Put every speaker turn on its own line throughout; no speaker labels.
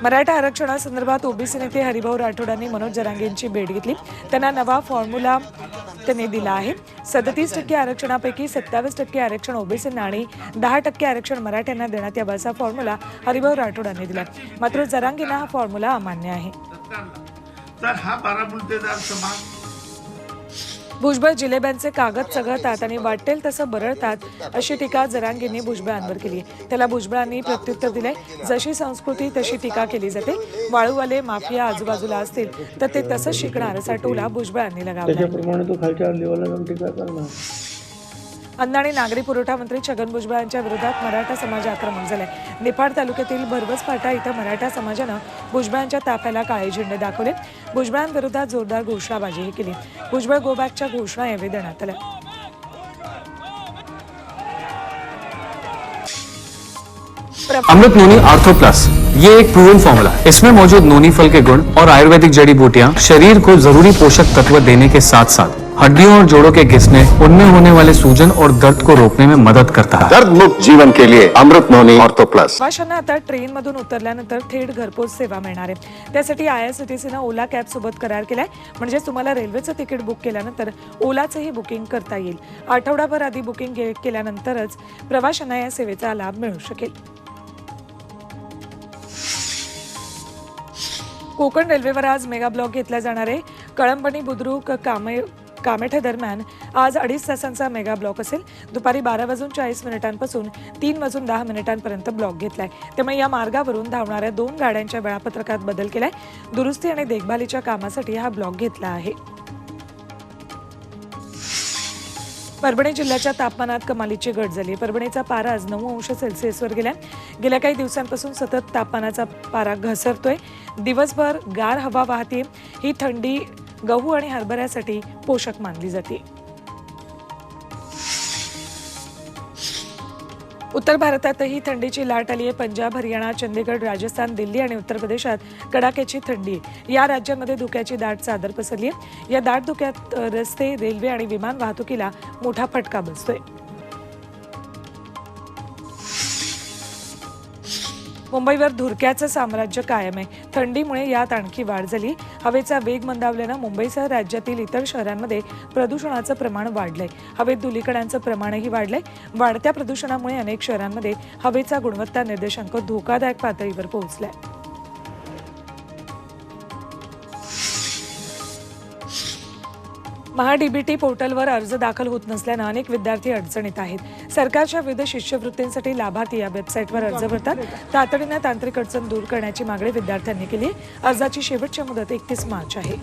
मराठा आरक्षणासंदर्भात ओबीसी नेते हरिभाऊ राठोडांनी मनोज जरांगेंची भेट घेतली। त्यांना नवा फॉर्म्युला त्यांनी दिला आहे। 37% आरक्षणापैकी 27% आरक्षण ओबीसींना आणि 10% आरक्षण मराठ्यांना देण्यात यावा असा फॉर्म्युला हरिभाऊ राठोडांनी दिला। मात्र जरांगेंना हा फॉर्म्युला अमान्य आहे।
तर हा बारामुल्तेदार समाज
भुजबळ जिलेब्यांचे कागद चघळतात आणि वाटेल तसं बरळतात अशी टीका जरांगेंनी भुजबळांवर केली। त्याला भुजबळांनी प्रत्युत्तर दिले, जशी संस्कृती तशी टीका केली जाते। वाळूवाले माफिया आजूबाजूला असतील तर ते तसंच शिकणार असा टोला भुजबळांनी लगावला।
त्याच्याप्रमाणे तो खालच्या लेवलला जाऊन टीका करणार।
अन्न आणि नागरी पुरवठा मंत्री छगन भुजबळ यांच्या विरोधात मराठा समाज आक्रमक झालाय। निफाड तालुक्यातील भरवस फाटा इथं मराठा समाजानं भुजबळांच्या ताफ्याला काळे झेंडे दाखवले। भुजबळांविरोधात जोरदार घोषणाबाजीही केली। भुजबळ गो बॅकच्या घोषणा यावेळी देण्यात आल्या।
अमृत नोनी आर्थो प्लस ये एक प्रूवन फॉर्मूला है। इसमें मौजूद नोनी फल के गुण और आयुर्वेदिक जड़ी बूटियां शरीर को जरूरी पोषक तत्व देने के साथ साथ हड्डियों और जोड़ों के घिसने, उनमें होने वाले सूजन और दर्द को रोकने में मदद करता है।
दर्द मुक्त जीवन के लिए अमृत नोनी ऑर्थो प्लस।
प्रवाशांना आता ट्रेन मधून उतरल्यानंतर थेट घरपोच सेवा मिळणार आहे। त्यासाठी आयआरसीटीसीने ओला कॅब सोबत करार केलाय। म्हणजे तुम्हाला रेल्वेचं तिकीट बुक केल्यानंतर ओलाचंही बुकिंग करता येईल। आठवडाभर आधी बुकिंग केल्यानंतरच प्रवाशांना या सेवेचा लाभ मिळू शकेल। कोकण रेल्वेवर आज मेगा ब्लॉक घेतला जाणार आहे। कळंबणी बुद्रुक कामेठे दरम्यान आज 2.5 तासांचा मेगा ब्लॉक असेल। दुपारी 12:40 3:10 ब्लॉक घेतलाय। त्यामुळे या मार्गावरून धावणाऱ्या 2 गाड्यांच्या वेळापत्रकात बदल केलाय। दुरुस्ती आणि देखभालीच्या कामासाठी हा ब्लॉक घेतला आहे। परभणी जिल्ह्याच्या तापमानात कमालीची घट झाली। परभणीचा पारा आज 9 अंश सेल्सिअसवर गेलाय। गेल्या काही दिवसांपासून सतत तापमानाचा पारा घसरतोय। दिवसभर गार हवा वाहते। ही थंडी गहू आणि हरभऱ्यासाठी पोषक मानली जाते। उत्तर भारतातही थंडीची लाट आली आहे। पंजाब, हरियाणा, चंदीगड, राजस्थान, दिल्ली आणि उत्तर प्रदेशात कडाक्याची थंडी आहे। या राज्यांमध्ये धुक्याची दाट चादर पसरली आहे। या दाट धुक्यात रस्ते, रेल्वे आणि विमान वाहतुकीला मोठा फटका बसतोय। मुंबईवर धुरक्याचं साम्राज्य कायम आहे। थंडीमुळे यात आणखी वाढ झाली। हवेचा वेग मंदावल्यानं मुंबईसह राज्यातील इतर शहरांमध्ये प्रदूषणाचं प्रमाण वाढलंय। हवेत धुलीकणांचं प्रमाणही वाढलंय। वाढत्या प्रदूषणामुळे अनेक शहरांमध्ये हवेचा गुणवत्ता निर्देशांक धोकादायक पातळीवर पोहोचलाय। महाडीबीटी पोर्टलवर अर्ज दाखल होत नसल्यानं अनेक विद्यार्थी अडचणीत आहेत। सरकारच्या विविध शिष्यवृत्तींसाठी लाभार्थी या वेबसाईटवर अर्ज भरतात। तातडीनं तांत्रिक अडचण दूर करण्याची मागणी विद्यार्थ्यांनी केली आहे। अर्जाची शेवटची मुदत 31 मार्च आहे।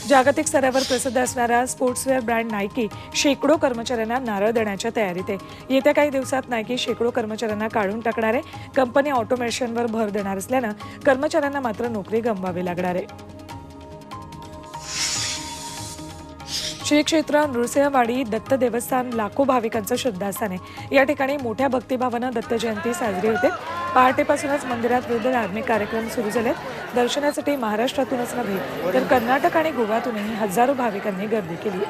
जागतिक स्तरावर प्रसिद्ध असणारा स्पोर्ट्सवेअर ब्रँड नायकी शेकडो कर्मचाऱ्यांना नारळ देण्याच्या तयारीत आहे। येत्या काही दिवसात नायकी शेकडो कर्मचाऱ्यांना काढून टाकणार आहे। कंपनी ऑटोमेशनवर भर देणार असल्यानं कर्मचाऱ्यांना मात्र नोकरी गमवावी लागणार आहे। श्री क्षेत्र नृसिंहवाडी दत्त देवस्थान लाखो भाविकांचं श्रद्धास्थान आहे। या ठिकाणी मोठ्या भक्तिभावानं दत्त जयंती साजरी होते। पहाटेपासूनच मंदिरात विविध धार्मिक कार्यक्रम सुरू झालेत। दर्शनासाठी महाराष्ट्रातूनच नव्हे तर कर्नाटक आणि गोव्यातूनही हजारो भाविकांनी गर्दी केली।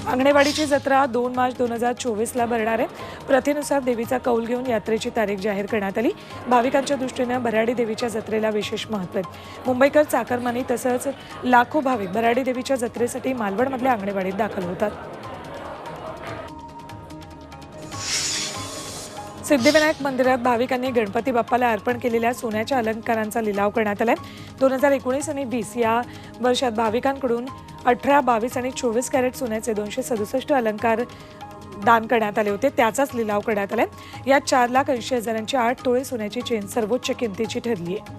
अंगणेवाडीची जत्रा 2 मार्च 2024ला भरणार आहे। प्रथेनुसार देवीचा कौल घेऊन यात्रेची तारीख जाहीर करण्यात आली। भाविकांच्या दृष्टीनं भराडी देवीच्या जत्रेला विशेष महत्त्व आहे। मुंबईकर, चाकरमानी तसंच लाखो भाविक भराडी देवीच्या जत्रेसाठी मालवणमधल्या अंगणेवाडीत दाखल होतात। सिद्धिविनायक मंदिरात भाविकांनी गणपती बाप्पाला अर्पण केलेल्या सोन्याच्या अलंकारांचा लिलाव करण्यात आलाय। 2019 आणि 20 या वर्षात भाविकांकडून 18, 22 आणि 24 कॅरेट सोन्याचे 267 अलंकार दान करण्यात आले होते। त्याचाच लिलाव करण्यात आलाय। यात 4,80,000ची 8 तोळे सोन्याची चेन सर्वोच्च किमतीची ठरली आहे।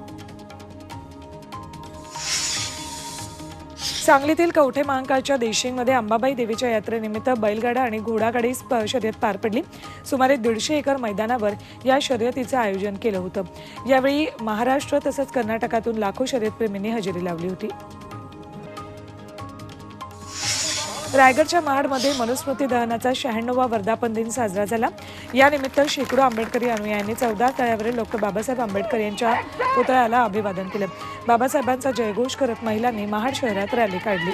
सांगलीतील कवठे महांकाळच्या देशिंगमध्ये अंबाबाई देवीच्या यात्रेनिमित्त बैलगाडा आणि घोडागाडी शर्यत पार पडली। सुमारे 150 एकर मैदानावर या शर्यतीचं आयोजन केलं होतं। यावेळी महाराष्ट्र तसंच कर्नाटकातून लाखो शर्यतप्रेमींनी हजेरी लावली होती। रायगडच्या महाडमध्ये मनुस्मृती दहनाचा 96वा वर्धापन दिन साजरा झाला। यानिमित्त शेकडो आंबेडकरी अनुयायांनी 14 तळ्यावरील डॉ. बाबासाहेब आंबेडकर यांच्या पुतळ्याला अभिवादन केलं। बाबासाहेबांचा जयघोष करत महिलांनी महाड शहरात रॅली काढली।